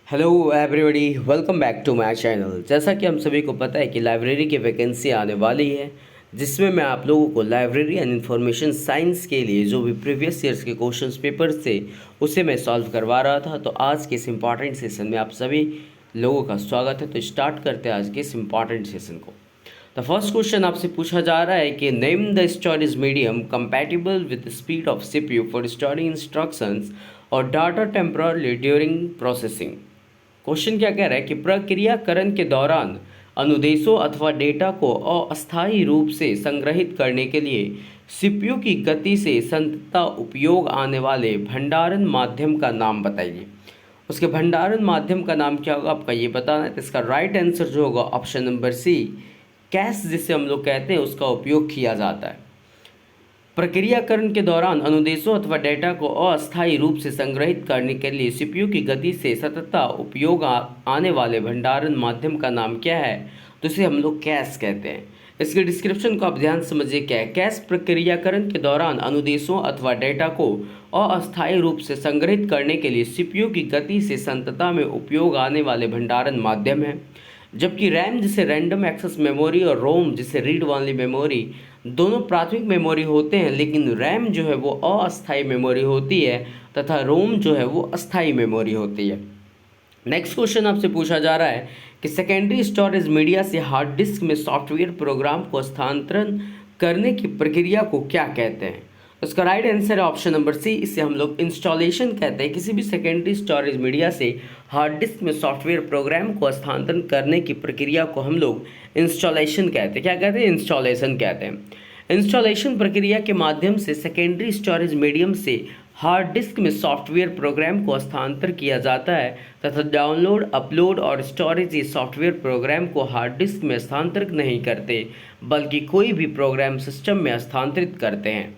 Hello everybody, welcome back to my channel. जैसा कि हम सभी को पता है कि लाइब्रेरी की वैकेंसी आने वाली है, जिसमें मैं आप लोगों को लाइब्रेरी एंड इंफॉर्मेशन साइंस के लिए जो भी प्रीवियस ईयर्स के क्वेश्चंस पेपर्स थे उसे मैं सॉल्व करवा रहा था। तो आज के इस इम्पॉर्टेंट सेशन में आप सभी लोगों का स्वागत है। तो स्टार्ट करते हैं आज के इस इम्पॉर्टेंट सेशन को। द फर्स्ट क्वेश्चन आपसे पूछा जा रहा है कि name the storage medium compatible with speed of CPU for storing instructions और data temporarily during processing. Question क्या कह रहा है कि प्रक्रियाकरण के दौरान अनुदेशों अथवा डेटा को अस्थायी रूप से संग्रहित करने के लिए सीपीयू की गति से संततः उपयोग आने वाले भंडारण माध्यम का नाम बताइए। उसके भंडारण माध्यम का नाम क्या होगा आपका ये बताना है। तो इसका राइट आंसर जो होगा ऑप्शन नंबर सी, कैश जिसे हम लोग कहते हैं उसका उपयोग किया जाता है। प्रक्रियाकरण के दौरान अनुदेशों अथवा डेटा को अस्थायी रूप से संग्रहित करने के लिए सीपीयू की गति से सतत उपयोग आने वाले भंडारण माध्यम का नाम क्या है? तो इसे हम लोग कैश कहते हैं। इसके डिस्क्रिप्शन को आप ध्यान समझिए क्या है। कैश प्रक्रियाकरण के दौरान अनुदेशों अथवा डेटा को अस्थायी रूप से संग्रहित करने के लिए सीपीयू की गति से संततता में उपयोग आने वाले भंडारण माध्यम है। जबकि रैम जिसे रैंडम एक्सेस मेमोरी और रोम जिसे रीड ओनली मेमोरी दोनों प्राथमिक मेमोरी होते हैं, लेकिन रैम जो है वो अस्थायी मेमोरी होती है तथा रोम जो है वो अस्थायी मेमोरी होती है। नेक्स्ट क्वेश्चन आपसे पूछा जा रहा है कि सेकेंडरी स्टोरेज मीडिया से हार्ड डिस्क में सॉफ्टवेयर प्रोग्राम को स्थानांतरण करने की प्रक्रिया को क्या कहते हैं? उसका राइट आंसर है ऑप्शन नंबर सी, इसे हम लोग इंस्टॉलेशन कहते हैं। किसी भी सेकेंडरी स्टोरेज मीडिया से हार्ड डिस्क में सॉफ्टवेयर प्रोग्राम को स्थानांतरण करने की प्रक्रिया को हम लोग इंस्टॉलेशन कहते हैं। क्या कहते हैं? इंस्टॉलेशन कहते हैं। इंस्टॉलेशन प्रक्रिया के माध्यम से सेकेंडरी स्टोरेज मीडियम से हार्ड डिस्क में सॉफ्टवेयर प्रोग्राम को स्थानांतरित किया जाता है तथा डाउनलोड, अपलोड और स्टोरेज ये सॉफ्टवेयर प्रोग्राम को हार्ड डिस्क में स्थानांतरित नहीं करते, बल्कि कोई भी प्रोग्राम सिस्टम में स्थानांतरित करते हैं।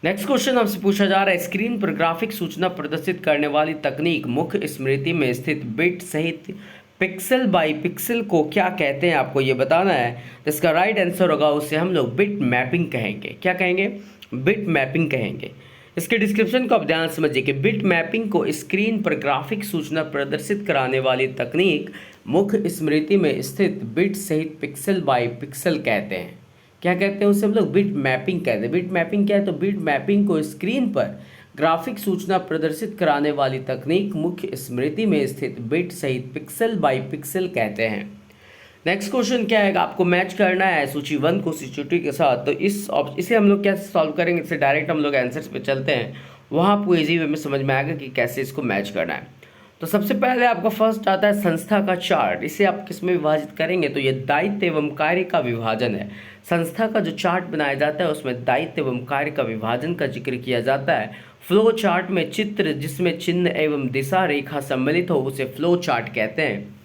नेक्स्ट क्वेश्चन आपसे पूछा जा रहा है, स्क्रीन पर ग्राफिक सूचना प्रदर्शित करने वाली तकनीक मुख्य स्मृति में स्थित बिट सहित पिक्सल बाय पिक्सल को क्या कहते हैं? आपको ये बताना है। तो इसका राइट आंसर होगा उसे हम लोग बिट मैपिंग कहेंगे। क्या कहेंगे? बिट मैपिंग कहेंगे। इसके डिस्क्रिप्शन को आप ध्यान समझिए कि बिट मैपिंग को स्क्रीन पर ग्राफिक सूचना प्रदर्शित कराने वाली तकनीक मुख्य स्मृति में स्थित बिट सहित पिक्सल बाय पिक्सल कहते हैं। क्या कहते हैं उसे हम लोग? बिट मैपिंग कहते हैं। बिट मैपिंग क्या है? तो बिट मैपिंग को स्क्रीन पर ग्राफिक सूचना प्रदर्शित कराने वाली तकनीक मुख्य स्मृति में स्थित बिट सहित पिक्सल बाय पिक्सल कहते हैं। नेक्स्ट क्वेश्चन क्या है? आपको मैच करना है सूची 1 को सूची 2 के साथ। तो इसे हम लोग कैसे सॉल्व करेंगे? इससे डायरेक्ट हम लोग आंसर्स पे चलते हैं, वहाँ आपको इजी वे में समझ में आएगा कि कैसे इसको मैच करना है। तो सबसे पहले आपका फर्स्ट आता है संस्था का चार्ट। इसे आप किस में विभाजित करेंगे? तो ये दायित्व एवं कार्य का विभाजन है। संस्था का जो चार्ट बनाया जाता है उसमें दायित्व एवं कार्य का विभाजन का जिक्र किया जाता है। फ्लो चार्ट में चित्र जिसमें चिन्ह एवं दिशा रेखा सम्मिलित हो उसे फ्लो चार्ट कहते हैं।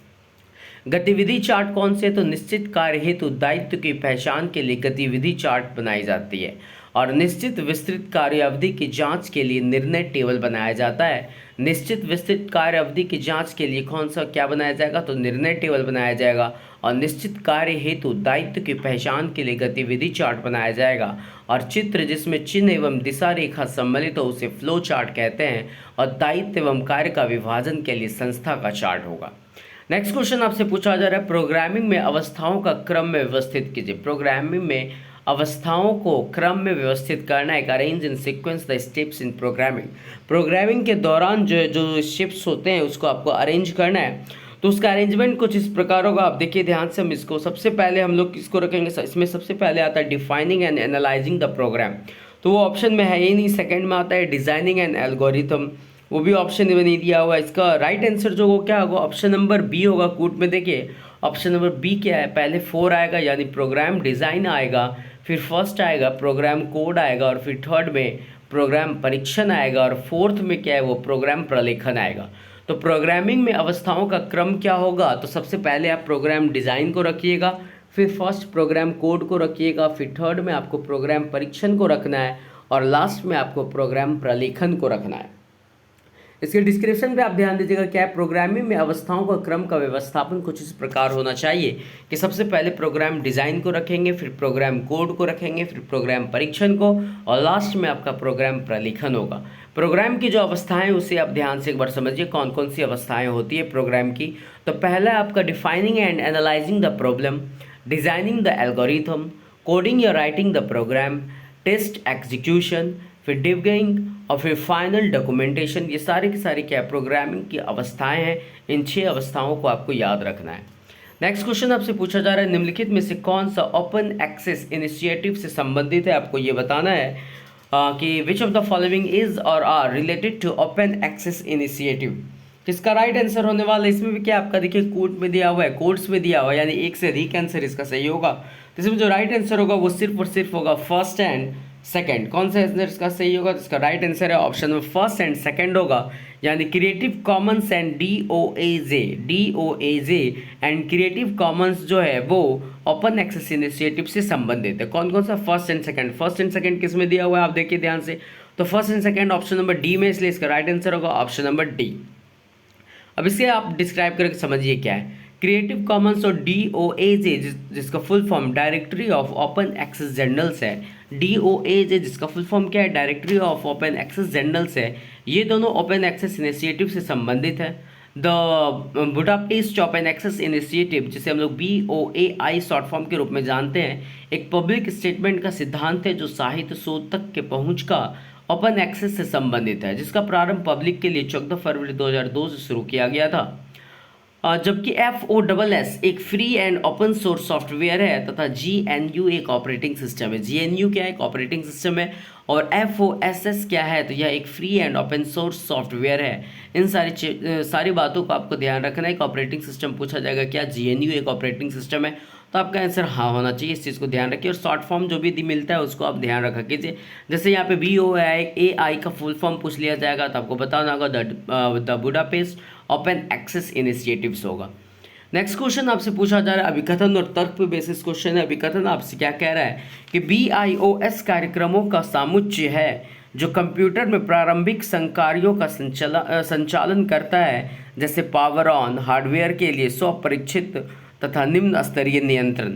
गतिविधि चार्ट कौन से? तो निश्चित कार्य हेतु दायित्व की पहचान के लिए गतिविधि चार्ट बनाई जाती है और निश्चित विस्तृत कार्य अवधि की जांच के लिए निर्णय टेबल बनाया जाता है। निश्चित विस्तृत कार्य अवधि की जांच के लिए कौन सा क्या बनाया जाएगा? तो निर्णय टेबल बनाया जाएगा। और निश्चित कार्य हेतु दायित्व की पहचान के लिए गतिविधि चार्ट बनाया जाएगा। और चित्र जिसमें चिन्ह एवं दिशा रेखा सम्मिलित हो उसे फ्लो चार्ट कहते हैं। और दायित्व एवं कार्य का विभाजन के लिए संस्था का चार्ट होगा। नेक्स्ट क्वेश्चन आपसे पूछा जा रहा है, प्रोग्रामिंग में अवस्थाओं का क्रम में व्यवस्थित कीजिए। प्रोग्रामिंग में अवस्थाओं को क्रम में व्यवस्थित करना है। Arrange in sequence the steps in programming. Programming के दौरान जो स्टेप्स होते हैं उसको आपको अरेंज करना है। तो उसका अरेंजमेंट कुछ इस प्रकार होगा। आप देखिए ध्यान से, हम इसको सबसे पहले हम लोग किसको रखेंगे? इसमें सबसे पहले आता है defining and analysing the program, तो वो ऑप्शन में है ही नहीं। सेकेंड में आता है डिजाइनिंग एंड एल्गोरिथम, वो भी ऑप्शन में नहीं दिया हुआ। इसका राइट आंसर जो वो क्या होगा? ऑप्शन नंबर बी होगा। कूट में देखिए ऑप्शन नंबर बी क्या है? पहले 4 आएगा यानी प्रोग्राम डिज़ाइन आएगा, फिर फर्स्ट आएगा प्रोग्राम कोड आएगा, और फिर थर्ड में प्रोग्राम परीक्षण आएगा, और फोर्थ में क्या है? वो प्रोग्राम प्रलेखन आएगा। तो प्रोग्रामिंग में अवस्थाओं का क्रम क्या होगा? तो सबसे पहले आप प्रोग्राम डिज़ाइन को रखिएगा, फिर फर्स्ट प्रोग्राम कोड को रखिएगा, फिर थर्ड में आपको प्रोग्राम परीक्षण को रखना है, और लास्ट में आपको प्रोग्राम प्रलेखन को रखना है। इसके डिस्क्रिप्शन पे आप ध्यान दीजिएगा क्या है? प्रोग्रामिंग में अवस्थाओं का क्रम का व्यवस्थापन कुछ इस प्रकार होना चाहिए कि सबसे पहले प्रोग्राम डिज़ाइन को रखेंगे, फिर प्रोग्राम कोड को रखेंगे, फिर प्रोग्राम परीक्षण को, और लास्ट में आपका प्रोग्राम प्रलेखन होगा। प्रोग्राम की जो अवस्थाएं उसे आप ध्यान से एक बार समझिए कौन कौन सी अवस्थाएं होती है प्रोग्राम की। तो पहला है आपका defining and analysing the problem, designing the algorithm, coding या writing the program, test execution, फिर डिबगिंग और फिर फाइनल डॉक्यूमेंटेशन। ये सारी की सारी क्या प्रोग्रामिंग की अवस्थाएं हैं। इन 6 अवस्थाओं को आपको याद रखना है। नेक्स्ट क्वेश्चन आपसे पूछा जा रहा है निम्नलिखित में से कौन सा ओपन एक्सेस इनिशिएटिव से संबंधित है। आपको ये बताना है कि which of the following is और are related to open access initiative. किसका राइट आंसर होने वाला है। इसमें भी क्या आपका देखिए कोड में दिया हुआ है, कोड्स में दिया हुआ है, यानी एक से अधिक आंसर इसका सही होगा। तो इसमें जो राइट आंसर होगा वो सिर्फ और सिर्फ होगा फर्स्ट एंड सेकंड। कौन सा आंसर इसका सही होगा। तो इसका राइट आंसर है ऑप्शन में फर्स्ट एंड सेकंड होगा, यानी creative Commons and DOAJ and creative Commons जो है वो ओपन एक्सेस इनिशिएटिव से संबंधित है। कौन कौन सा first and second. First and second किस में दिया हुआ है आप देखिए ध्यान से। तो first and second option number D में, इसलिए इसका राइट आंसर होगा ऑप्शन नंबर डी। अब इसे आप डिस्क्राइब करके समझिए क्या है। क्रिएटिव कॉमन्स और DOAJ जिसका full form directory of open access journals है। DOAJ जिसका फुल फॉर्म क्या है, directory of open access journals है। ये दोनों ओपन एक्सेस इनिशिएटिव से संबंधित है। The Budapest open access initiative जिसे हम लोग BOAI शॉर्ट फॉर्म के रूप में जानते हैं, एक पब्लिक स्टेटमेंट का सिद्धांत है जो साहित्य शोध तक के पहुंच का ओपन एक्सेस से संबंधित है, जिसका प्रारंभ पब्लिक के लिए 14 फरवरी 2002 से शुरू किया गया था। जबकि FOSS एक free and open source software है तथा GNU एक ऑपरेटिंग सिस्टम है। GNU क्या है, एक ऑपरेटिंग सिस्टम है, और FOSS क्या है, तो यह एक free and open source software है। इन सारी बातों को आपको ध्यान रखना है। एक ऑपरेटिंग सिस्टम पूछा जाएगा क्या, GNU एक ऑपरेटिंग सिस्टम है, तो आपका आंसर हाँ होना चाहिए। इस चीज़ को ध्यान रखिए, और शॉर्ट फॉर्म जो भी मिलता है उसको आप ध्यान रखा कीजिए। जैसे यहाँ पे BOAI का फुल फॉर्म पूछ लिया जाएगा तो आपको बताना होगा the Budapest open access initiatives होगा। नेक्स्ट क्वेश्चन आपसे पूछा जा रहा है अभिकथन और तर्क पे बेसिस क्वेश्चन है। अभिकथन आपसे क्या कह रहा है कि BIOS कार्यक्रमों का सामुच्चय है जो कंप्यूटर में प्रारंभिक संकार्यों का संचालन करता है, जैसे पावर ऑन, हार्डवेयर के लिए स्वपरीक्षित तथा निम्न स्तरीय नियंत्रण।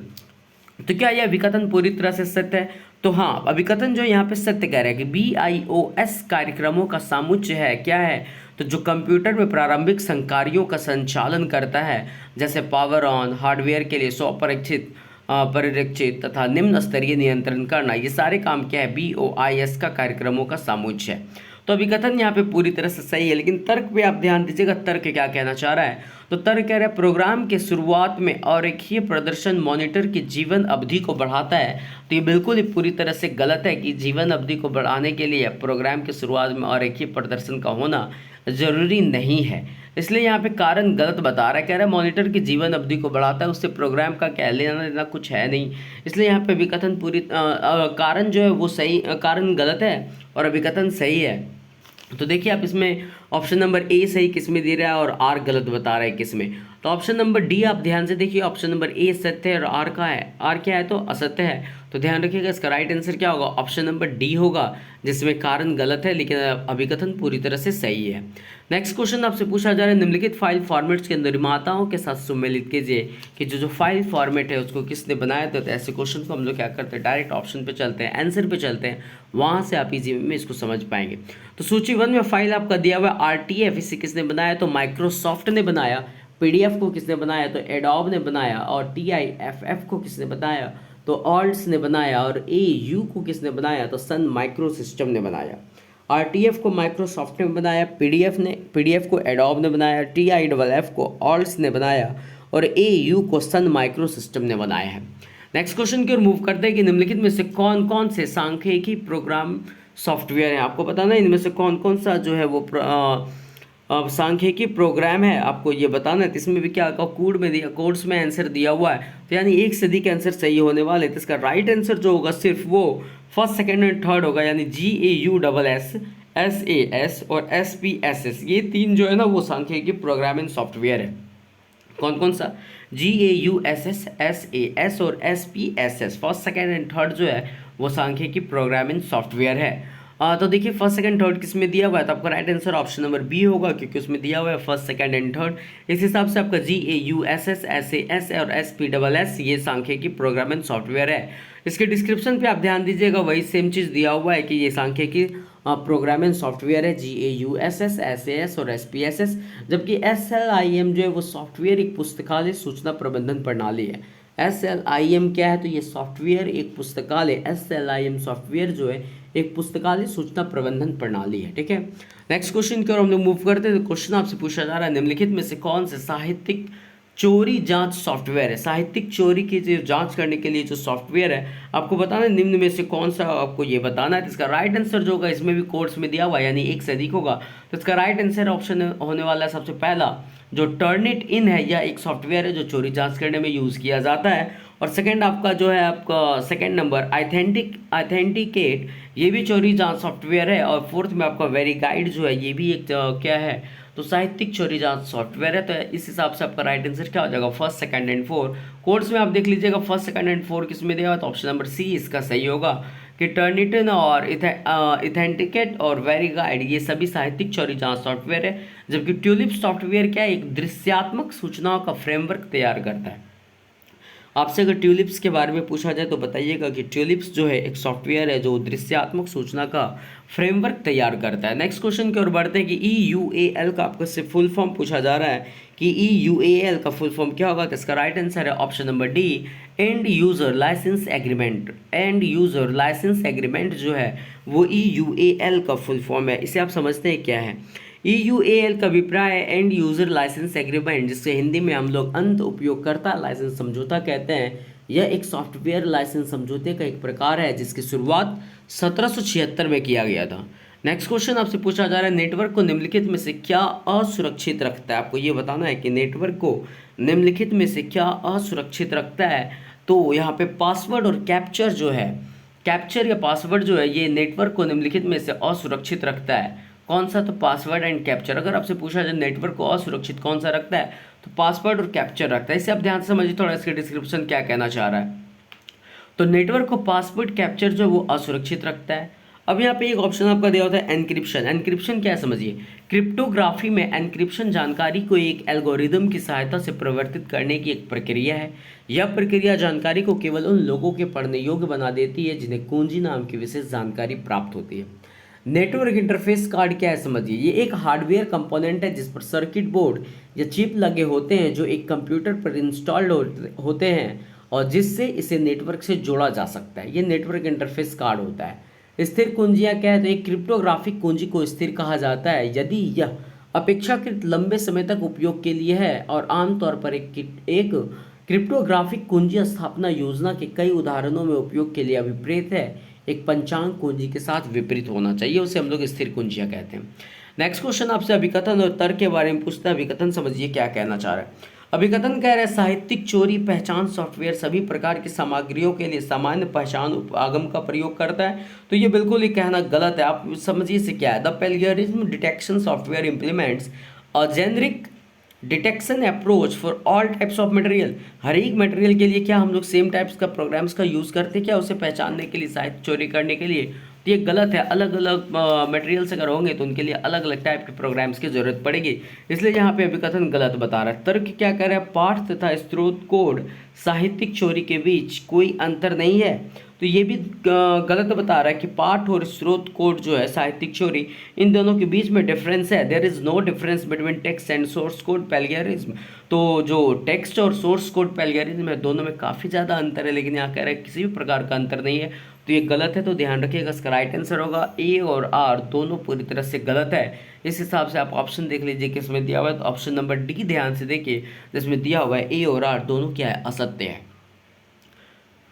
तो क्या यह अभिकथन पूरी तरह से सत्य है। तो हाँ, अभिकथन जो यहाँ पे सत्य कह रहा है कि BIOS कार्यक्रमों का सामुच्चय है क्या है, तो जो कंप्यूटर में प्रारंभिक संकार्यों का संचालन करता है, जैसे पावर ऑन, हार्डवेयर के लिए स्वपरीक्षित परिरक्षित तथा निम्न स्तरीय नियंत्रण करना, ये सारे काम क्या है, BIOS का कार्यक्रमों का सामुच्चय है। तो अभिकथन यहाँ पे पूरी तरह से सही है, लेकिन तर्क पे आप ध्यान दीजिएगा तर्क क्या कहना चाह रहा है। तो तर्क कह रहा है प्रोग्राम के शुरुआत में अरेखीय प्रदर्शन मॉनिटर की जीवन अवधि को बढ़ाता है। तो ये बिल्कुल ही पूरी तरह से गलत है कि जीवन अवधि को बढ़ाने के लिए प्रोग्राम के शुरुआत में अरेखीय प्रदर्शन का होना जरूरी नहीं है। इसलिए यहाँ पे कारण गलत बता रहा है, कह रहा है मॉनिटर की जीवन अवधि को बढ़ाता है, उससे प्रोग्राम का क्या लेना देना कुछ है नहीं। इसलिए यहाँ पे अभिकथन पूरी कारण जो है वो सही, कारण गलत है और अभिकथन सही है। तो देखिए आप इसमें ऑप्शन नंबर ए सही किस में दे रहा है और आर गलत बता रहा है किस में। तो ऑप्शन नंबर डी आप ध्यान से देखिए, ऑप्शन नंबर ए सत्य है और आर का है, आर क्या है तो असत्य है। तो ध्यान रखिएगा इसका राइट आंसर क्या होगा, ऑप्शन नंबर डी होगा, जिसमें कारण गलत है लेकिन अभिकथन पूरी तरह से सही है। नेक्स्ट क्वेश्चन आपसे पूछा जा रहा है निम्नलिखित फाइल फॉर्मेट्स के निर्माताओं के साथ सुमेलित कीजिए कि जो फाइल फॉर्मेट है उसको किसने बनाया था। तो ऐसे क्वेश्चन को हम लोग क्या करते हैं, डायरेक्ट ऑप्शन पे चलते हैं, आंसर पे चलते हैं, वहाँ से आप इजी में इसको समझ पाएंगे। तो सूची 1 में फाइल आपका दिया हुआ है RTF, इसे किसने बनाया तो माइक्रोसॉफ्ट ने बनाया। PDF को किसने बनाया तो एडोब ने बनाया, और TIFF को किसने बनाया तो ऑल्ट्स ने बनाया, और AU को किसने बनाया तो सन माइक्रो सिस्टम ने बनाया। RTF को माइक्रोसॉफ्ट ने बनाया, PDF को एडोब ने बनाया, TIFF को ऑल्ट्स ने बनाया, और AU को सन माइक्रो सिस्टम ने बनाया है। नेक्स्ट क्वेश्चन की ओर मूव करते हैं कि निम्नलिखित में से कौन कौन से सांख्यिकी प्रोग्राम सॉफ्टवेयर है। आपको बताना है इनमें से कौन कौन सा जो है वो सांख्यिकी प्रोग्राम है, आपको ये बताना है। तो इसमें भी क्या कोड में दिया, कोड्स में आंसर दिया हुआ है, तो यानी एक से अधिक आंसर सही होने वाले। तो इसका राइट आंसर जो होगा सिर्फ वो फर्स्ट सेकंड एंड थर्ड होगा, यानी GAUSS, SAS और SPSS, ये 3 जो है ना वो सांख्यिकी प्रोग्रामिंग सॉफ्टवेयर है। कौन कौन सा, GAUSS, SAS और SPSS, first second and third जो है वो सांख्यिकी प्रोग्रामिंग सॉफ्टवेयर है। तो देखिए फर्स्ट सेकंड थर्ड किस में दिया हुआ है, तो आपका right answer option number B होगा, क्योंकि उसमें दिया हुआ है फर्स्ट सेकंड एंड थर्ड। इस हिसाब से आपका GAUSS, SAS और SPSS ये सांख्यिकी प्रोग्रामिंग सॉफ्टवेयर है। इसके डिस्क्रिप्शन पे आप ध्यान दीजिएगा, वही सेम चीज़ दिया हुआ है कि ये सांख्यिकी प्रोग्रामिंग सॉफ्टवेयर है GAUSS, SAS और SPSS, जबकि SLIM जो है वो सॉफ्टवेयर एक पुस्तकालय सूचना प्रबंधन प्रणाली है। SLIM क्या है? तो ये सॉफ्टवेयर एक पुस्तकालय, SLIM सॉफ्टवेयर जो है एक पुस्तकालय सूचना प्रबंधन प्रणाली है। ठीक है, नेक्स्ट क्वेश्चन की ओर हम लोग मूव करते हैं। तो क्वेश्चन आपसे पूछा जा रहा है, निम्नलिखित में से कौन से साहित्यिक चोरी जांच सॉफ्टवेयर है? साहित्यिक चोरी की जो जांच करने के लिए जो सॉफ्टवेयर है, आपको बताना है निम्न में से कौन सा, आपको ये बताना है। तो इसका राइट आंसर जो होगा, इसमें भी कोर्स में दिया हुआ है, यानी एक से अधिक होगा, तो इसका राइट आंसर ऑप्शन होने वाला है सबसे पहला जो टर्निट-इन है, यह एक सॉफ्टवेयर है जो चोरी जांच करने में यूज़ किया जाता है। और सेकंड आपका जो है, आपका सेकंड नंबर ऑथेंटिकेट, ये भी चोरी जांच सॉफ्टवेयर है। और फोर्थ में आपका वेरीगाइड जो है, ये भी एक क्या है, तो साहित्यिक चोरी जांच सॉफ्टवेयर है। तो इस हिसाब से आपका राइट आंसर क्या हो जाएगा? First, second and four. Course में आप देख लीजिएगा फर्स्ट, सेकंड एंड फोर किस में दिया हुआ, तो ऑप्शन नंबर सी इसका सही होगा कि टर्निटिन और इथेंटिकेट और वेरीगाइड ये सभी साहित्यिक चोरी जांच सॉफ्टवेयर है। जबकि ट्यूलिप सॉफ्टवेयर क्या है, एक दृश्यात्मक सूचनाओं का फ्रेमवर्क तैयार करता है। आपसे अगर ट्यूलिप्स के बारे में पूछा जाए तो बताइएगा कि ट्यूलिप्स जो है एक सॉफ्टवेयर है जो दृश्यात्मक सूचना का फ्रेमवर्क तैयार करता है। नेक्स्ट क्वेश्चन की ओर बढ़ते हैं कि EUAL का आपको से फुल फॉर्म पूछा जा रहा है कि EUAL का फुल फॉर्म क्या होगा? तो इसका राइट आंसर है option number D, end user licence agreement. End user licence agreement जो है वो EUAL का फुल फॉर्म है। इसे आप समझते हैं क्या है? EUAL का अभिप्राय है एंड यूज़र लाइसेंस एग्रीमेंट, जिससे हिंदी में हम लोग अंत उपयोगकर्ता लाइसेंस समझौता कहते हैं। यह एक सॉफ्टवेयर लाइसेंस समझौते का एक प्रकार है जिसकी शुरुआत 1776 में किया गया था। नेक्स्ट क्वेश्चन आपसे पूछा जा रहा है, नेटवर्क को निम्नलिखित में से क्या असुरक्षित रखता है? आपको ये बताना है कि नेटवर्क को निम्नलिखित में से क्या असुरक्षित रखता है। तो यहाँ पे पासवर्ड और कैप्चर जो है, कैप्चर या पासवर्ड जो है, ये नेटवर्क को निम्नलिखित में से असुरक्षित रखता है। कौन सा? तो पासवर्ड एंड कैप्चर। अगर आपसे पूछा जाए नेटवर्क को असुरक्षित कौन सा रखता है, तो पासवर्ड और कैप्चर रखता है। इसे आप ध्यान से समझिए थोड़ा, इसके डिस्क्रिप्शन क्या कहना चाह रहा है। तो नेटवर्क को पासवर्ड कैप्चर जो है वो असुरक्षित रखता है। अब यहाँ पे एक ऑप्शन आपका दिया होता है एनक्रिप्शन। एनक्रिप्शन क्या है समझिए, क्रिप्टोग्राफी में एनक्रिप्शन जानकारी को एक एल्गोरिदम की सहायता से परिवर्तित करने की एक प्रक्रिया है। यह प्रक्रिया जानकारी को केवल उन लोगों के पढ़ने योग्य बना देती है जिन्हें कुंजी नाम की विशेष जानकारी प्राप्त होती है। नेटवर्क इंटरफेस कार्ड क्या है समझिए, ये एक हार्डवेयर कंपोनेंट है जिस पर सर्किट बोर्ड या चिप लगे होते हैं जो एक कंप्यूटर पर इंस्टॉल्ड होते हैं और जिससे इसे नेटवर्क से जोड़ा जा सकता है। ये नेटवर्क इंटरफेस कार्ड होता है। स्थिर कुंजियाँ क्या है, तो एक क्रिप्टोग्राफिक कुंजी को स्थिर कहा जाता है यदि यह अपेक्षाकृत लंबे समय तक उपयोग के लिए है और आमतौर पर एक क्रिप्टोग्राफिक कुंजी स्थापना योजना के कई उदाहरणों में उपयोग के लिए अभिप्रेत है। एक पंचांग कुंजी के साथ विपरीत होना चाहिए, उसे हम लोग स्थिर कुंजियाँ कहते हैं। नेक्स्ट क्वेश्चन आपसे अभिकथन और तर्क के बारे में पूछता है। अभिकथन समझिए क्या कहना चाह रहा है। अभिकथन कह रहा है, साहित्यिक चोरी पहचान सॉफ्टवेयर सभी प्रकार की सामग्रियों के लिए सामान्य पहचान आगम का प्रयोग करता है। तो ये बिल्कुल ही कहना गलत है। आप समझिए इसे क्या है। The plagiarism detection software implements a generic detection approach for all types of material. हर एक मटेरियल के लिए क्या हम लोग सेम टाइप्स का प्रोग्राम्स का यूज़ करते हैं क्या, उसे पहचानने के लिए, साहित्य चोरी करने के लिए? तो ये गलत है। अलग अलग मटेरियल्स अगर होंगे तो उनके लिए अलग अलग टाइप के प्रोग्राम्स की जरूरत पड़ेगी, इसलिए यहाँ पे अभिकथन गलत बता रहा है। तर्क क्या कह रहा है, पाठ तथा स्रोत कोड साहित्यिक चोरी के बीच कोई अंतर नहीं है। तो ये भी गलत बता रहा है कि पाठ और स्रोत कोड जो है साहित्यिक चोरी, इन दोनों के बीच में डिफरेंस है। There is no difference between text and source code plagiarism. तो जो टेक्स्ट और सोर्स कोड प्लेगरिज्म है, दोनों में काफ़ी ज़्यादा अंतर है, लेकिन यहाँ कह रहा है किसी भी प्रकार का अंतर नहीं है। तो ये गलत है, तो ध्यान रखिएगा। इसका राइट आंसर होगा ए और आर, दोनों पूरी तरह से गलत है। इस हिसाब से आप ऑप्शन देख लीजिए किसमें दिया हुआ है, तो ऑप्शन नंबर डी ध्यान से देखिए, जिसमें दिया हुआ है ए और आर दोनों क्या है, असत्य है।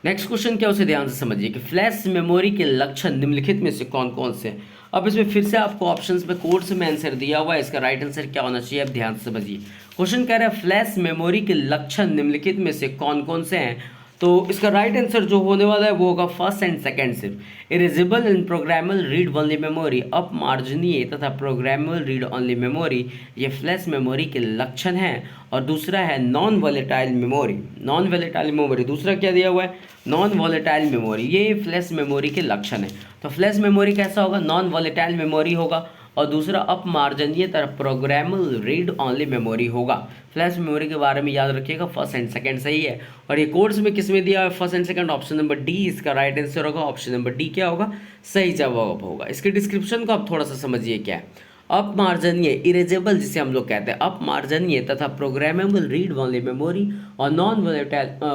नेक्स्ट क्वेश्चन क्या, उसे ध्यान से समझिए कि फ्लैश मेमोरी के लक्षण निम्नलिखित में से कौन कौन से हैं। अब इसमें फिर से आपको ऑप्शंस में कोर्स में आंसर दिया हुआ है, इसका राइट आंसर क्या होना चाहिए, आप ध्यान से समझिए। क्वेश्चन कह रहा है फ्लैश मेमोरी के लक्षण निम्नलिखित में से कौन कौन से हैं। तो इसका राइट आंसर जो होने वाला है वो होगा फर्स्ट एंड सेकंड सिर्फ। Erasable and programmable read only memory, अपमार्जनीय तथा प्रोग्रामेबल रीड ओनली मेमोरी, ये फ्लैश मेमोरी के लक्षण हैं। और दूसरा है non volatile memory. Non volatile memory दूसरा क्या दिया हुआ है, नॉन वॉलेटाइल मेमोरी, ये फ्लैश मेमोरी के लक्षण है। तो फ्लैश मेमोरी कैसा होगा, नॉन वॉलेटाइल मेमोरी होगा। और दूसरा अपमार्जनीय तथा प्रोग्रामेबल रीड ऑनली मेमोरी होगा। फ्लैश मेमोरी के बारे में याद रखिएगा, फर्स्ट एंड सेकंड सही है। और ये कोर्स में किस में दिया है, first and second, option number D इसका राइट आंसर होगा। ऑप्शन नंबर डी क्या होगा, सही जवाब होगा। इसके डिस्क्रिप्शन को आप थोड़ा सा समझिए क्या है। अपमार्जनीय इरेजेबल जिसे हम लोग कहते हैं, अपमार्जनीय तथा प्रोग्रामेबल रीड ऑनली मेमोरी और नॉन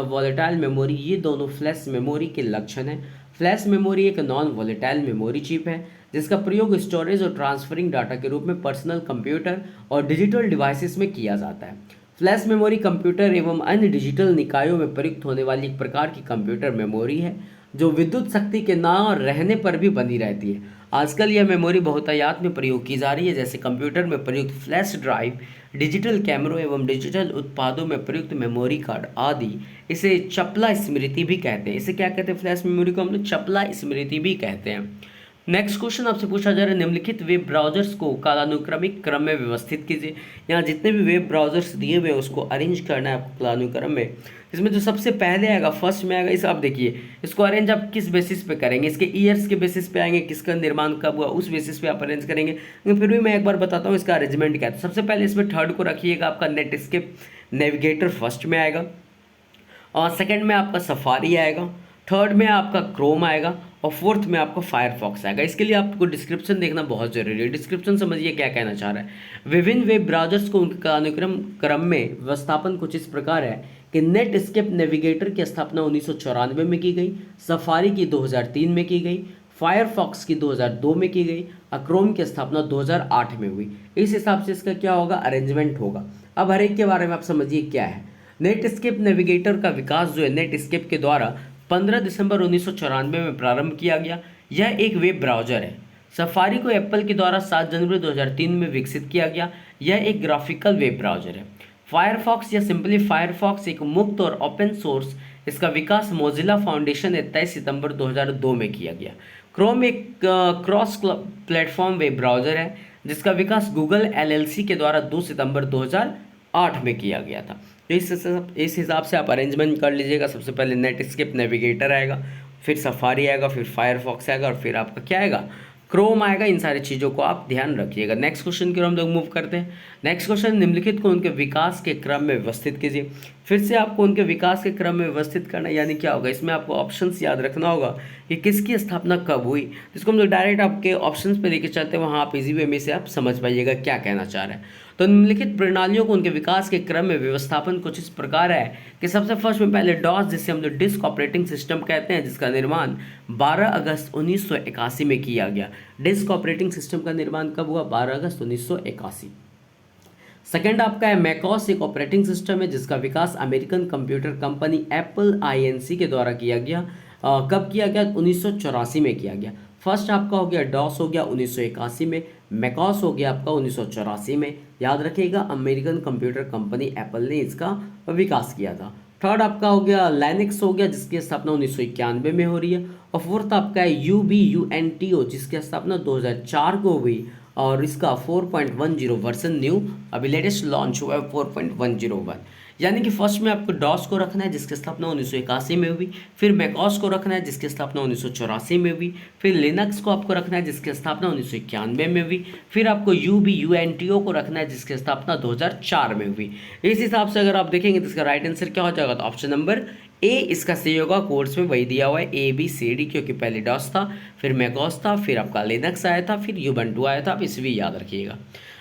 वोलेटाइल मेमोरी, ये दोनों फ्लैश मेमोरी के लक्षण हैं। फ्लैश मेमोरी एक नॉन वोलेटाइल मेमोरी चिप है जिसका प्रयोग स्टोरेज और ट्रांसफरिंग डाटा के रूप में पर्सनल कंप्यूटर और डिजिटल डिवाइसेस में किया जाता है। फ्लैश मेमोरी कंप्यूटर एवं अन्य डिजिटल निकायों में प्रयुक्त होने वाली एक प्रकार की कंप्यूटर मेमोरी है जो विद्युत शक्ति के ना रहने पर भी बनी रहती है। आजकल यह मेमोरी बहुतायत में प्रयोग की जा रही है, जैसे कंप्यूटर में प्रयुक्त फ्लैश ड्राइव, डिजिटल कैमरों एवं डिजिटल उत्पादों में प्रयुक्त मेमोरी कार्ड आदि। इसे चपला स्मृति भी कहते हैं। इसे क्या कहते हैं, फ्लैश मेमोरी को हम लोग चपला स्मृति भी कहते हैं। नेक्स्ट क्वेश्चन आपसे पूछा जा रहा है, निम्नलिखित वेब ब्राउजर्स को कालानुक्रमिक क्रम में व्यवस्थित कीजिए। यहाँ जितने भी वेब ब्राउजर्स दिए हुए हैं उसको अरेंज करना है आपको कालानुक्रम में। इसमें जो सबसे पहले आएगा, फर्स्ट में आएगा, इस आप देखिए इसको अरेंज आप किस बेसिस पे करेंगे, इसके ईयर्स के बेसिस पे आएंगे, किसका निर्माण कब हुआ उस बेसिस पे आप अरेंज करेंगे। लेकिन फिर भी मैं एक बार बताता हूँ इसका अरेंजमेंट क्या है। सबसे पहले इसमें थर्ड को रखिएगा, आपका नेटस्केप नेविगेटर फर्स्ट में आएगा, और सेकंड में आपका सफारी आएगा, थर्ड में आपका क्रोम आएगा, और फोर्थ में आपको फायरफॉक्स आएगा। इसके लिए आपको डिस्क्रिप्शन देखना बहुत जरूरी है। डिस्क्रिप्शन समझिए क्या कहना चाह रहा है। विभिन्न वेब ब्राउजर्स को उनके कालानुक्रम क्रम में व्यवस्थापन कुछ इस प्रकार है कि नेटस्केप नेविगेटर की स्थापना 1994 में की गई, सफारी की 2003 में की गई, फायरफॉक्स की 2002 में की गई, और क्रोम की स्थापना 2008 में हुई। इस हिसाब से इसका क्या होगा, अरेंजमेंट होगा। अब हर एक के बारे में आप समझिए क्या है। नेटस्केप नेविगेटर का विकास जो है नेटस्केप के द्वारा 15 दिसंबर 1994 में प्रारंभ किया गया। यह एक वेब ब्राउज़र है। सफारी को एप्पल के द्वारा 7 जनवरी 2003 में विकसित किया गया। यह एक ग्राफिकल वेब ब्राउज़र है। फायरफॉक्स या सिंपली फायरफॉक्स एक मुक्त और ओपन सोर्स, इसका विकास मोजिला फाउंडेशन ने 23 सितंबर 2002 में किया गया। क्रोम एक क्रॉस प्लेटफॉर्म वेब ब्राउज़र है जिसका विकास गूगल LLC के द्वारा 2 सितंबर 2008 में किया गया था। इस हिसाब से आप अरेंजमेंट कर लीजिएगा। सबसे पहले नेटस्केप नेविगेटर आएगा, फिर सफारी आएगा, फिर फायरफॉक्स आएगा, और फिर आपका क्या आएगा, क्रोम आएगा। इन सारी चीज़ों को आप ध्यान रखिएगा। नेक्स्ट क्वेश्चन की ओर हम लोग मूव करते हैं। नेक्स्ट क्वेश्चन, निम्नलिखित को उनके विकास के क्रम में व्यवस्थित कीजिए। फिर से आपको उनके विकास के क्रम में व्यवस्थित करना, यानी क्या होगा, इसमें आपको ऑप्शंस याद रखना होगा कि किसकी स्थापना कब हुई। जिसको हम लोग डायरेक्ट आपके ऑप्शंस पे लेके चलते हैं, वहाँ आप इजी वे में से आप समझ पाइएगा क्या कहना चाह रहे हैं। तो निम्नलिखित प्रणालियों को उनके विकास के क्रम में व्यवस्थापन कुछ इस प्रकार है कि सबसे फर्स्ट में पहले डॉस, जिसे हम लोग डिस्क ऑपरेटिंग सिस्टम कहते हैं, जिसका निर्माण 12 अगस्त 1981 में किया गया। डिस्क ऑपरेटिंग सिस्टम का निर्माण कब हुआ, 12 अगस्त 1981। सेकेंड आपका है मैकओएस, एक ऑपरेटिंग सिस्टम है जिसका विकास American computer company Apple INC के द्वारा किया गया। कब किया गया, 1984 में किया गया। फर्स्ट आपका हो गया डॉस, हो गया 1981 में, मैकओएस हो गया आपका 1984 में। याद रखिएगा अमेरिकन कंप्यूटर कंपनी एप्पल ने इसका विकास किया था। थर्ड आपका हो गया लाइनक्स, हो गया जिसकी स्थापना 1991 में हो रही है। और फोर्थ आपका है UBUNTO, जिसकी स्थापना 2004 को हुई, और इसका 4.10 वर्जन न्यू अभी लेटेस्ट लॉन्च हुआ है 4.101। यानी कि फर्स्ट में आपको डॉस को रखना है जिसकी स्थापना 1981 में हुई, फिर मैकओएस को रखना है जिसकी स्थापना 1984 में हुई, फिर लिनक्स को आपको रखना है जिसकी स्थापना 1991 में हुई, फिर आपको UBUNTO को रखना है जिसकी स्थापना 2004 में हुई। इस हिसाब से अगर आप देखेंगे तो इसका राइट आंसर क्या हो जाएगा, तो ऑप्शन नंबर ए इसका सही होगा। कोर्स में वही दिया हुआ है ABCD, क्योंकि पहले डॉस था, फिर मैकओएस था, फिर आपका लिनक्स आया था, फिर UBuntu आया था। आप इसे भी याद रखिएगा।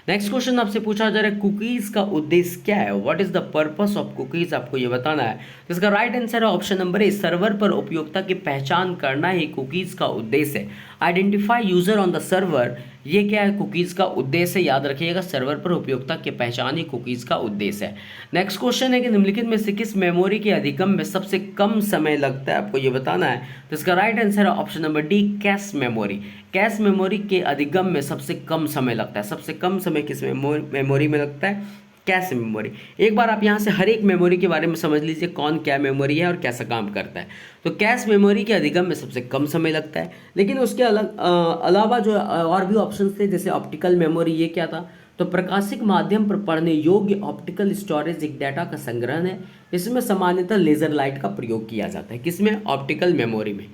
नेक्स्ट क्वेश्चन आपसे पूछा जा रहा है कुकीज़ का उद्देश्य क्या है, what is the purpose of cookies, आपको ये बताना है। तो इसका राइट आंसर है ऑप्शन नंबर ए, सर्वर पर उपयोक्ता की पहचान करना ही कुकीज़ का उद्देश्य है। Identify user on the server, ये क्या है, कुकीज़ का उद्देश्य है। याद रखिएगा सर्वर पर उपयोक्ता की पहचान ही कुकीज़ का उद्देश्य है। नेक्स्ट क्वेश्चन है कि निम्नलिखित में से किस मेमोरी के अधिगम में सबसे कम समय लगता है, आपको ये बताना है। तो इसका राइट आंसर है option number D, cache memory. Cache memory के अधिगम में सबसे कम समय लगता है। सबसे कम समय किस मेमोरी में लगता है, कैश मेमोरी। एक बार आप यहाँ से हर एक मेमोरी के बारे में समझ लीजिए कौन क्या मेमोरी है और कैसा काम करता है। तो कैश मेमोरी के अधिगम में सबसे कम समय लगता है, लेकिन उसके अलावा जो और भी ऑप्शंस थे, जैसे ऑप्टिकल मेमोरी, ये क्या था, तो प्रकाशिक माध्यम पर पढ़ने योग्य ऑप्टिकल स्टोरेज एक डाटा का संग्रहण है। इसमें सामान्यतः लेजर लाइट का प्रयोग किया जाता है, किसमें, ऑप्टिकल मेमोरी में।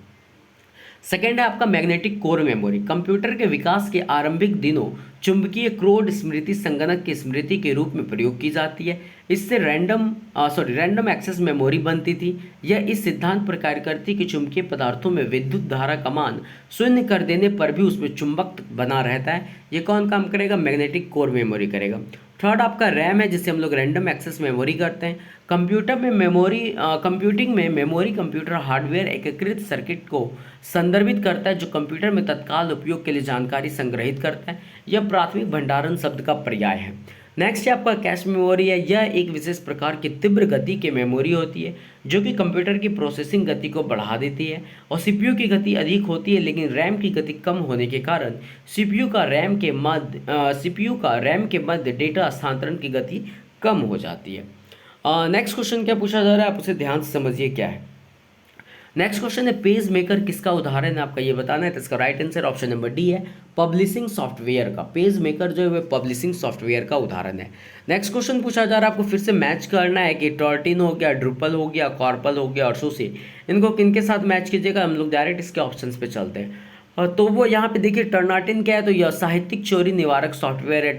सेकेंड है आपका मैग्नेटिक कोर मेमोरी। कंप्यूटर के विकास के आरंभिक दिनों चुंबकीय क्रोड स्मृति संगणक की स्मृति के रूप में प्रयोग की जाती है। इससे रैंडम एक्सेस मेमोरी बनती थी। यह इस सिद्धांत पर कार्य करती कि चुंबकीय पदार्थों में विद्युत धारा का मान शून्य कर देने पर भी उसमें चुंबक बना रहता है। ये कौन काम करेगा? मैग्नेटिक कोर मेमोरी करेगा। थर्ड आपका रैम है, जिसे हम लोग रैंडम एक्सेस मेमोरी करते हैं। कंप्यूटिंग में मेमोरी कंप्यूटर हार्डवेयर एकीकृत सर्किट को संदर्भित करता है जो कंप्यूटर में तत्काल उपयोग के लिए जानकारी संग्रहित करता है। यह प्राथमिक भंडारण शब्द का पर्याय है। नेक्स्ट है आपका कैश मेमोरी है। यह एक विशेष प्रकार की तीव्र गति की मेमोरी होती है जो कि कंप्यूटर की प्रोसेसिंग गति को बढ़ा देती है। और सीपीयू की गति अधिक होती है, लेकिन रैम की गति कम होने के कारण सीपीयू का रैम के मध्य डेटा हस्तांतरण की गति कम हो जाती है। नेक्स्ट क्वेश्चन क्या पूछा जा रहा है, आप उसे ध्यान से समझिए क्या है। नेक्स्ट क्वेश्चन है पेज मेकर किसका उदाहरण है, आपका ये बताना है। तो इसका right answer option number D है, पब्लिशिंग सॉफ्टवेयर का। पेज मेकर जो है वह पब्लिशिंग सॉफ्टवेयर का उदाहरण है। नेक्स्ट क्वेश्चन पूछा जा रहा है, आपको फिर से मैच करना है कि टॉर्टिन हो गया, ड्रुपल हो गया, कॉर्पल हो गया और सुसी, इनको किनके साथ मैच कीजिएगा। हम लोग डायरेक्ट इसके ऑप्शंस पे चलते हैं। तो वो यहाँ पे देखिए टर्नाटिन क्या है, तो यह साहित्यिक चोरी निवारक सॉफ्टवेयर है।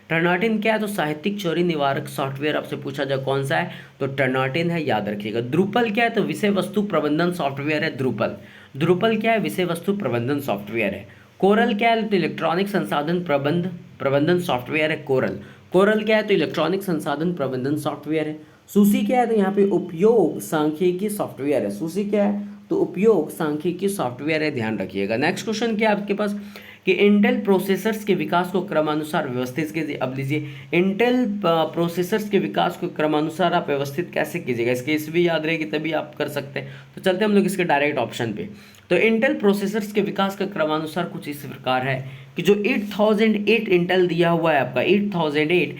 टर्नाटिन क्या है, तो साहित्यिक चोरी निवारक सॉफ्टवेयर आपसे पूछा जाए कौन सा है, तो टर्नाटिन है, याद रखिएगा। द्रुपल क्या है, तो विषय वस्तु प्रबंधन सॉफ्टवेयर है। द्रुपल क्या है, विषय वस्तु प्रबंधन सॉफ्टवेयर है। कोरल क्या है, तो इलेक्ट्रॉनिक संसाधन प्रबंधन सॉफ्टवेयर है। कोरल क्या है, तो इलेक्ट्रॉनिक संसाधन प्रबंधन सॉफ्टवेयर है। सूसी क्या है, तो यहाँ पे उपयोग सांख्यिकी सॉफ्टवेयर है। सूसी क्या है, तो उपयोग सांख्यिकी सॉफ्टवेयर है, ध्यान रखिएगा। नेक्स्ट क्वेश्चन क्या है आपके पास कि इंटेल प्रोसेसर्स के विकास को क्रमानुसार व्यवस्थित कीजिए। अब लीजिए इंटेल प्रोसेसर्स के विकास को क्रमानुसार आप व्यवस्थित कैसे कीजिएगा, इसकी ईस्वी याद रहेगी तभी आप कर सकते हैं। तो चलते हम लोग इसके डायरेक्ट ऑप्शन पे। तो इंटेल प्रोसेसर्स के विकास का क्रमानुसार कुछ इस प्रकार है कि जो 8008 इंटेल दिया हुआ है आपका 8008,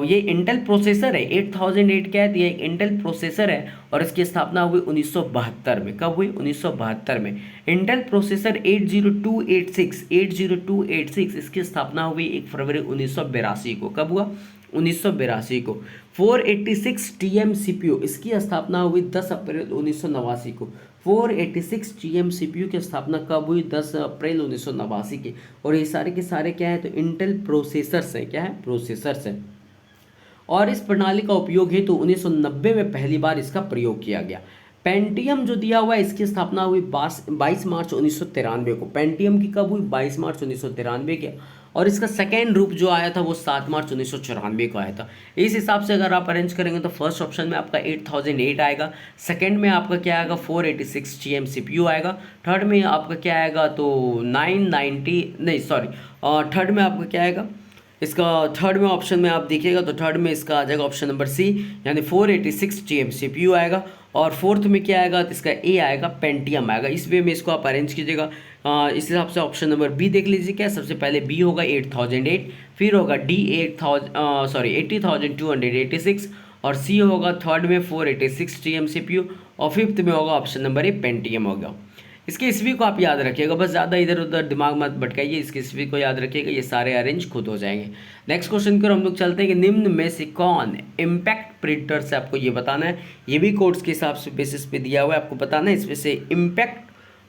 ये इंटेल प्रोसेसर है। 8008 क्या है, तो ये एक इंटेल प्रोसेसर है और इसकी स्थापना हुई 1972 में। कब हुई? 1972 में। इंटेल प्रोसेसर 80286 इसकी स्थापना हुई 1 फरवरी 1982 को। कब हुआ? 1982 को। 486 TM CPU इसकी स्थापना हुई 10 अप्रैल 1989 को। 486 TM CPU की स्थापना कब हुई? 10 अप्रैल 1989 की। और ये सारे के सारे क्या है, तो इंटेल प्रोसेसर्स हैं। क्या है? प्रोसेसर्स हैं। और इस प्रणाली का उपयोग हेतु 1990 में पहली बार इसका प्रयोग किया गया। पेंटियम जो दिया हुआ है इसकी स्थापना हुई 22 मार्च 1993 को। पेंटियम की कब हुई? 22 मार्च 1993 के। और इसका सेकेंड रूप जो आया था वो 7 मार्च 1994 को आया था। इस हिसाब से अगर आप अरेंज करेंगे तो फर्स्ट ऑप्शन में आपका 8008 आएगा, सेकेंड में आपका क्या आएगा 486 TM CPU आएगा, थर्ड में आपका क्या आएगा तो 990 नहीं सॉरी थर्ड में आपका क्या आएगा, इसका थर्ड में ऑप्शन में आप देखिएगा तो थर्ड में इसका आ जाएगा ऑप्शन नंबर सी, यानी 486 TM CPU आएगा। और फोर्थ में क्या आएगा, तो इसका ए आएगा, पेंटियम आएगा। इस वे में इसको आप अरेंज कीजिएगा। इस हिसाब से ऑप्शन नंबर बी देख लीजिए। क्या सबसे पहले बी होगा 8008, फिर होगा डी 80,286 और सी होगा थर्ड में 486 TM CPU और फिफ्थ में होगा ऑप्शन नंबर ए, पेंटियम होगा। इसके ईस्वी को आप याद रखिएगा, बस ज़्यादा इधर उधर दिमाग मत भटकाइए, इसके ईस्वी को याद रखिएगा, ये सारे अरेंज खुद हो जाएंगे। नेक्स्ट क्वेश्चन की ओर हम लोग चलते हैं कि निम्न में से कौन इम्पैक्ट प्रिंटर से, आपको ये बताना है। ये भी कोड्स के हिसाब से बेसिस पे दिया हुआ है, आपको बताना है इसमें से इम्पैक्ट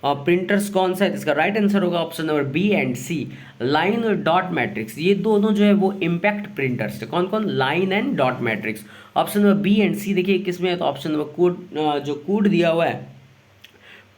प्रिंटर्स कौन सा है। इसका राइट आंसर होगा option number B and C, line और डॉट मैट्रिक्स। ये दोनों जो है वो इम्पैक्ट प्रिंटर्स है। कौन कौन? Line and dot matrix. Option number B and C देखिए किसमें है, तो ऑप्शन नंबर जो कोड दिया हुआ है,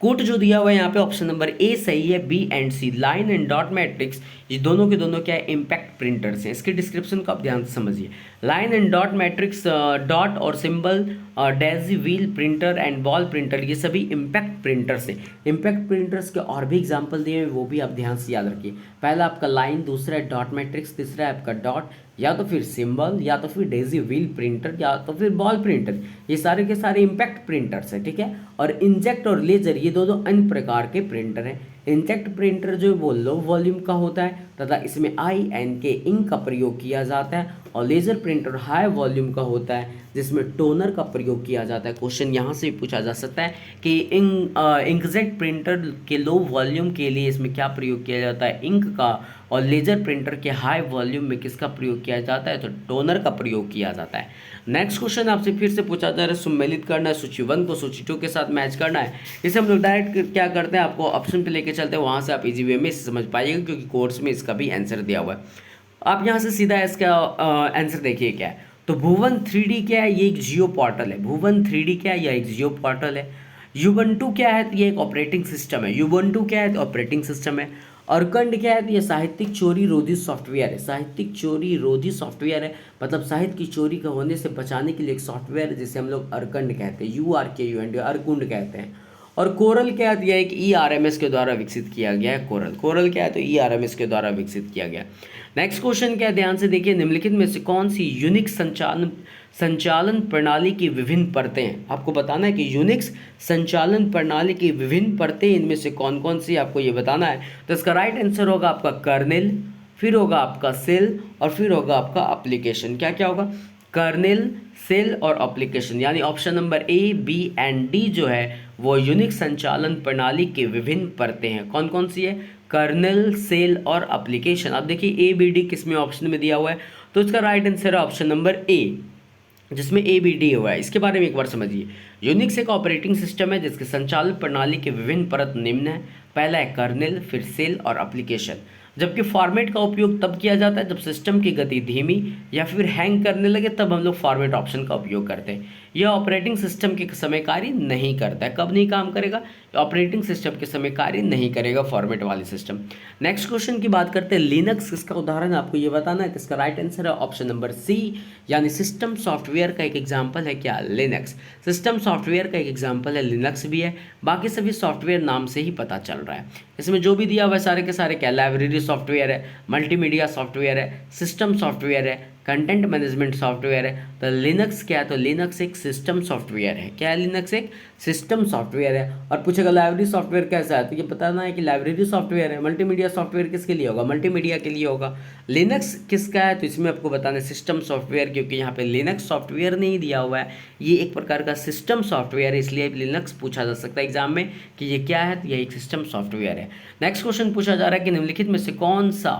कोट जो दिया हुआ है यहाँ पे ऑप्शन नंबर ए सही है, B and C, line and dot matrix, ये दोनों के दोनों क्या है, इम्पैक्ट प्रिंटर्स हैं। इसके डिस्क्रिप्शन को आप ध्यान से समझिए। Line and dot matrix, dot और symbol, daisy wheel printer and ball printer, ये सभी इम्पैक्ट प्रिंटर्स हैं। इम्पैक्ट प्रिंटर्स के और भी एग्जाम्पल दिए हैं, वो भी आप ध्यान से याद रखिए। पहला आपका लाइन, दूसरा है डॉट मैट्रिक्स, तीसरा है आपका डॉट, या तो फिर सिंबल, या तो फिर डेजी व्हील प्रिंटर, या तो फिर बॉल प्रिंटर, ये सारे के सारे इम्पैक्ट प्रिंटर्स हैं। ठीक है। और इंजेक्ट और लेजर ये दोनों अन्य प्रकार के प्रिंटर हैं। इंजेक्ट प्रिंटर जो वो लो वॉल्यूम का होता है तथा इसमें INK इंक का प्रयोग किया जाता है, और लेजर प्रिंटर हाई वॉल्यूम का होता है जिसमें टोनर का प्रयोग किया जाता है। क्वेश्चन यहाँ से पूछा जा सकता है कि इंकजेट प्रिंटर के लो वॉल्यूम के लिए इसमें क्या प्रयोग किया जाता है, इंक का, और लेजर प्रिंटर के हाई वॉल्यूम में किसका प्रयोग किया जाता है, तो टोनर का प्रयोग किया जाता है। नेक्स्ट क्वेश्चन आपसे फिर से पूछा जा रहा है, सम्मिलित करना है सूची 1 को सूची 2 के साथ मैच करना है। इसे हम लोग डायरेक्ट क्या करते हैं, आपको ऑप्शन पे लेके चलते हैं, वहाँ से आप इजी वे में समझ पाइएगा क्योंकि कोर्स में इसका इसका भी आंसर दिया हुआ है। आप यहाँ से सीधा इसका आंसर देखिए क्या है। तो भुवन 3D क्या है, ये एक जियो पोर्टल है। भुवन 3D क्या है, यह एक जियो पोर्टल है। युबंटू क्या है, तो ये एक ऑपरेटिंग सिस्टम है। युबंटू क्या है, तो ऑपरेटिंग सिस्टम है। अरकंड क्या है, तो ये साहित्यिक चोरी रोधी सॉफ्टवेयर है। साहित्यिक चोरी रोधी सॉफ्टवेयर है, मतलब साहित्य की चोरी का होने से बचाने के लिए एक सॉफ्टवेयर है जिसे हम लोग अरकंड कहते हैं, URKUND, अरकुंड कहते हैं। और कोरल क्या है, तो यह एक ERMS के द्वारा विकसित किया गया है। कोरल कोरल क्या है, तो ERMS के द्वारा विकसित किया गया। नेक्स्ट क्वेश्चन क्या है, ध्यान से देखिए, निम्नलिखित में से कौन सी यूनिक्स संचालन प्रणाली की विभिन्न परतें हैं। आपको बताना है कि यूनिक्स संचालन प्रणाली की विभिन्न परतें इनमें से कौन कौन सी, आपको ये बताना है। तो इसका राइट आंसर होगा आपका कर्नेल, फिर होगा आपका सेल, और फिर होगा आपका एप्लीकेशन। क्या क्या होगा, कर्नेल, सेल और एप्लीकेशन, यानी option number A, B and D जो है वो यूनिक्स संचालन प्रणाली के विभिन्न परतें हैं। कौन कौन सी है, कर्नेल, सेल और एप्लीकेशन। अब देखिए ABD किस में ऑप्शन में दिया हुआ है, तो इसका राइट आंसर है ऑप्शन नंबर A, जिसमें ABD हुआ है। इसके बारे में एक बार समझिए। यूनिक्स एक ऑपरेटिंग सिस्टम है जिसके संचालन प्रणाली के विभिन्न परत निम्न है। पहला है कर्नेल, फिर सेल और एप्लीकेशन। जबकि फॉर्मेट का उपयोग तब किया जाता है जब सिस्टम की गति धीमी या फिर हैंग करने लगे, तब हम लोग फॉर्मेट ऑप्शन का उपयोग करते हैं। यह ऑपरेटिंग सिस्टम के समय कार्य नहीं करता है। कब नहीं काम करेगा, ऑपरेटिंग सिस्टम के समय कार्य नहीं करेगा फॉर्मेट वाले सिस्टम। नेक्स्ट क्वेश्चन की बात करते हैं, लिनक्स किसका उदाहरण है, आपको ये बताना है। इसका राइट आंसर है ऑप्शन नंबर C, यानी सिस्टम सॉफ्टवेयर का एक एग्जाम्पल है क्या, लिनक्स। सिस्टम सॉफ्टवेयर का एक एग्जाम्पल है, लिनक्स भी है। बाकी सभी सॉफ्टवेयर नाम से ही पता चल रहा है। इसमें जो भी दिया हुआ है सारे के सारे क्या, लाइब्रेरी सॉफ्टवेयर है, मल्टीमीडिया सॉफ्टवेयर है, सिस्टम सॉफ्टवेयर है, कंटेंट मैनेजमेंट सॉफ्टवेयर है। तो लिनक्स क्या है, तो लिनक्स एक सिस्टम सॉफ्टवेयर है। क्या है, लिनक्स एक सिस्टम सॉफ्टवेयर है। और पूछेगा लाइब्रेरी सॉफ्टवेयर कैसा है, तो ये बताना है कि लाइब्रेरी सॉफ्टवेयर है। मल्टीमीडिया सॉफ्टवेयर किसके लिए होगा, मल्टीमीडिया के लिए होगा। लिनक्स किसका है, तो इसमें आपको बताना है सिस्टम सॉफ्टवेयर, क्योंकि यहाँ पे लिनक्स सॉफ्टवेयर नहीं दिया हुआ है, ये एक प्रकार का सिस्टम सॉफ्टवेयर है, इसलिए लिनक्स पूछा जा सकता है एग्जाम में कि ये क्या है, तो ये एक सिस्टम सॉफ्टवेयर है। नेक्स्ट क्वेश्चन पूछा जा रहा है कि निम्नलिखित में से कौन सा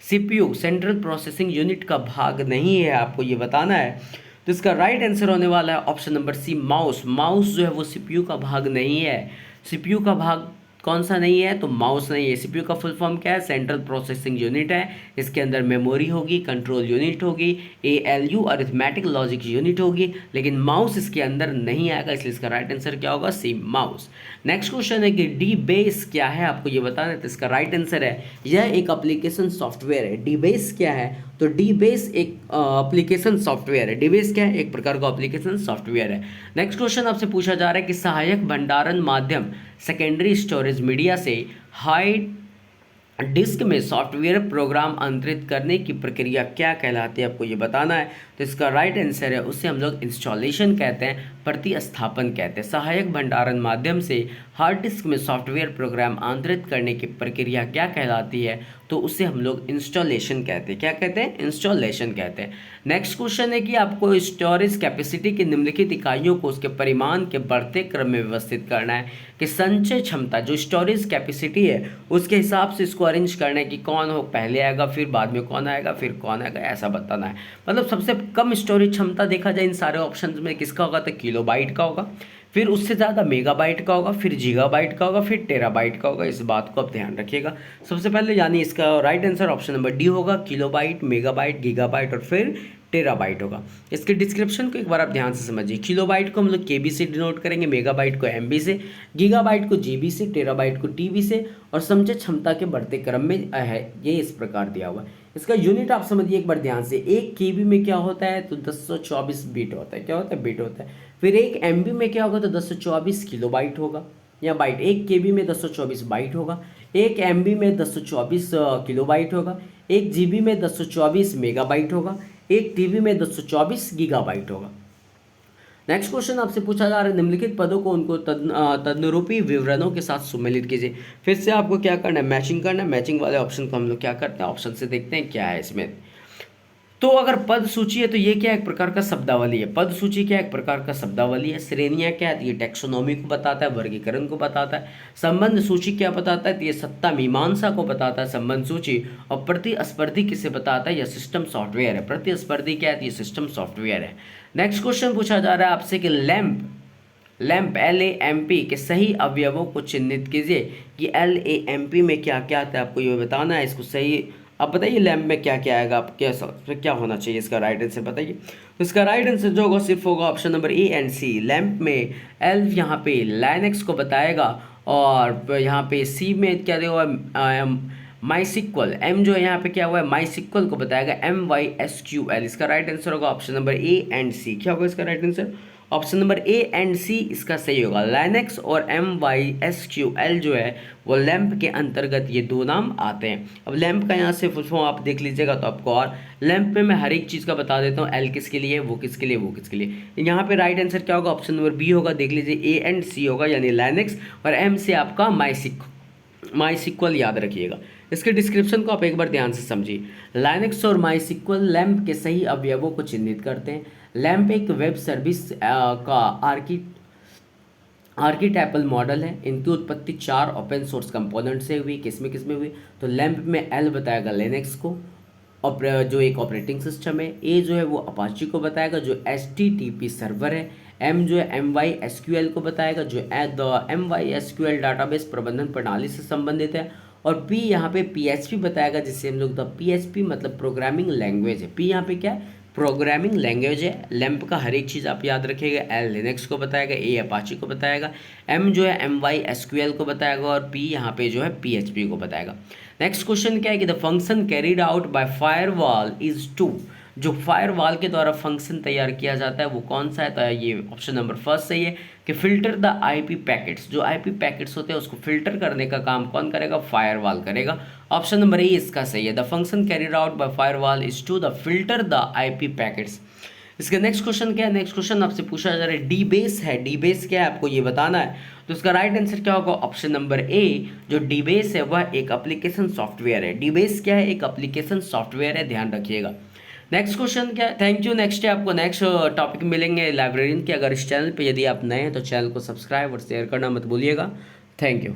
CPU सेंट्रल प्रोसेसिंग यूनिट का भाग नहीं है, आपको ये बताना है। तो इसका राइट आंसर होने वाला है option number C, mouse. Mouse जो है वो CPU का भाग नहीं है। CPU का भाग कौन सा नहीं है, तो माउस नहीं है। CPU का फुल फॉर्म क्या है, सेंट्रल प्रोसेसिंग यूनिट है। इसके अंदर मेमोरी होगी, कंट्रोल यूनिट होगी, ALU अरिथमेटिक लॉजिक यूनिट होगी, लेकिन माउस इसके अंदर नहीं आएगा, इसलिए इसका राइट आंसर क्या होगा, C, माउस। नेक्स्ट क्वेश्चन है कि DBase क्या है, आपको ये बताना है। तो इसका राइट आंसर है, यह एक एप्लीकेशन सॉफ्टवेयर है। DBase क्या है, तो DBase एक एप्लीकेशन सॉफ्टवेयर है। DBase क्या है, एक प्रकार का एप्लीकेशन सॉफ्टवेयर है। नेक्स्ट क्वेश्चन आपसे पूछा जा रहा है कि सहायक भंडारण माध्यम सेकेंडरी स्टोरेज मीडिया से हाई डिस्क में सॉफ्टवेयर प्रोग्राम अंतरित करने की प्रक्रिया क्या कहलाती है, आपको ये बताना है। तो इसका राइट आंसर है, उसे हम लोग इंस्टॉलेशन कहते हैं, प्रतिस्थापन कहते हैं। सहायक भंडारण माध्यम से हार्ड डिस्क में सॉफ्टवेयर प्रोग्राम आंतरित करने की प्रक्रिया क्या कहलाती है, तो उसे हम लोग इंस्टॉलेशन कहते हैं। क्या कहते हैं, इंस्टॉलेशन कहते हैं। नेक्स्ट क्वेश्चन है कि आपको स्टोरेज कैपेसिटी की निम्नलिखित इकाइयों को उसके परिमाण के बढ़ते क्रम में व्यवस्थित करना है कि संचय क्षमता जो स्टोरेज कैपेसिटी है उसके हिसाब से इसको अरेंज करना है कि कौन हो पहले आएगा, फिर बाद में कौन आएगा, फिर कौन आएगा, ऐसा बताना है। मतलब सबसे कम स्टोरेज क्षमता देखा जाए इन सारे ऑप्शंस में किसका होगा, तो किलोबाइट का होगा, फिर उससे ज़्यादा मेगाबाइट का होगा, फिर गीगाबाइट का होगा, फिर टेराबाइट का होगा। इस बात को आप ध्यान रखिएगा सबसे पहले, यानी इसका right answer option number D होगा, किलोबाइट, मेगाबाइट, गीगाबाइट और फिर टेराबाइट होगा। इसके डिस्क्रिप्शन को एक बार आप ध्यान से समझिए। किलोबाइट को हम लोग KB से डिनोट करेंगे, मेगाबाइट को MB से, गीगाबाइट को GB से, टेराबाइट को TB से, और संचय क्षमता के बढ़ते क्रम में है, ये इस प्रकार दिया हुआ है। इसका यूनिट आप समझिए एक बार ध्यान से। 1 KB में क्या होता है, तो 1024 बिट होता है। क्या होता है, बिट होता है। फिर 1 MB में क्या होगा, तो 1024 किलोबाइट होगा या बाइट। 1 KB में 1024 बाइट होगा, 1 MB में 1024 किलोबाइट होगा, 1 GB में 1024 मेगाबाइट होगा, 1 TB में 1024 गीगाबाइट होगा। नेक्स्ट क्वेश्चन आपसे पूछा जा रहा है, निम्नलिखित पदों को उनको तदनुरूपी विवरणों के साथ सुमेलित कीजिए। फिर से आपको क्या करना है, मैचिंग करना है। मैचिंग वाले ऑप्शन को हम लोग क्या करते हैं, ऑप्शन से देखते हैं क्या है इसमें। तो अगर पद सूची है तो ये क्या एक प्रकार का शब्दावली है। पद सूची क्या एक प्रकार का शब्दावली है। श्रेणियां क्या है, तो ये टैक्सोनॉमी को बताता है, वर्गीकरण को बताता है। संबंध सूची क्या बताता है, तो ये सत्ता मीमांसा को बताता है संबंध सूची। और प्रतिस्पर्धी किसे बताता है, यह सिस्टम सॉफ्टवेयर है। प्रतिस्पर्धी क्या है, तो ये सिस्टम सॉफ्टवेयर है। नेक्स्ट क्वेश्चन पूछा जा रहा है आपसे कि लैंप LAMP के सही अवयवों को चिन्हित कीजिए कि LAMP में क्या क्या आता है, आपको ये बताना है। इसको सही अब बताइए लैम्प में क्या क्या आएगा, आप क्या होना चाहिए इसका राइट आंसर बताइए। तो इसका राइट आंसर जो होगा सिर्फ होगा option number A and C. Lamp में एल यहाँ पे लाइनक्स को बताएगा, और यहाँ पे सी में क्या देगा माई सिक्वल, एम जो है यहाँ पे क्या हुआ है माई सिक्वल को बताएगा MySQL। इसका राइट आंसर होगा option number A and C. क्या होगा इसका right answer, option number A and C इसका सही होगा। लाइनक्स और MySQL जो है वो लैम्प के अंतर्गत ये दो नाम आते हैं। अब लैम्प का यहाँ से फुल फॉर्म आप देख लीजिएगा तो आपको, और लैम्प में मैं हर एक चीज़ का बता देता हूँ, एल किसके लिए, वो किसके लिए, वो किसके लिए। यहाँ पे राइट आंसर क्या होगा, ऑप्शन नंबर बी होगा, देख लीजिए ए एंड सी होगा, यानी लाइनक्स और एम से आपका माई सिक्वल याद रखिएगा। इसके डिस्क्रिप्शन को आप एक बार ध्यान से समझिए। लाइनक्स और माई सिक्वल लैम्प के सही अवयवों को चिन्हित करते हैं। लैम्प एक वेब सर्विस का आर्किटाइपल मॉडल है। इनकी उत्पत्ति 4 ओपन सोर्स कंपोनेंट से हुई। किसमें हुई, तो लैम्प में एल बताएगा लिनक्स को, जो एक ऑपरेटिंग सिस्टम है। ए जो है वो अपाची को बताएगा जो HTTP सर्वर है। एम जो है MySQL को बताएगा जो MySQL डाटाबेस प्रबंधन प्रणाली से संबंधित है। और पी यहाँ पे PHP बताएगा, जिससे हम लोग PHP मतलब प्रोग्रामिंग लैंग्वेज है। पी यहाँ पे क्या है, प्रोग्रामिंग लैंग्वेज है। लैम्प का हर एक चीज़ आप याद रखिएगा। एल लिनक्स को बताएगा, ए अपाची को बताएगा, एम जो है MySQL को बताएगा, और पी यहाँ पे जो है PHP को बताएगा। नेक्स्ट क्वेश्चन क्या है कि the function carried out by firewall is to, जो फायरवॉल के द्वारा फंक्शन तैयार किया जाता है वो कौन सा है, तो ये ऑप्शन नंबर फर्स्ट सही है कि फिल्टर द IP पैकेट्स। जो IP पैकेट्स होते हैं उसको फिल्टर करने का काम कौन करेगा, फायरवॉल करेगा। ऑप्शन नंबर ए इसका सही है। The function carried out by firewall is to the filter the IP packets. इसका नेक्स्ट क्वेश्चन क्या है, नेक्स्ट क्वेश्चन आपसे पूछा जा रहा है डी बेस है। डी बेस क्या है आपको ये बताना है। तो इसका राइट आंसर क्या होगा, ऑप्शन नंबर ए। जो डी बेस है वह एक एप्लीकेशन सॉफ्टवेयर है। डी बेस क्या है, एक एप्लीकेशन सॉफ्टवेयर है, ध्यान रखिएगा। नेक्स्ट क्वेश्चन क्या है, थैंक यू। नेक्स्ट है आपको नेक्स्ट टॉपिक मिलेंगे लाइब्रेरियन के। अगर इस चैनल पे यदि आप नए हैं तो चैनल को सब्सक्राइब और शेयर करना मत भूलिएगा। Thank you.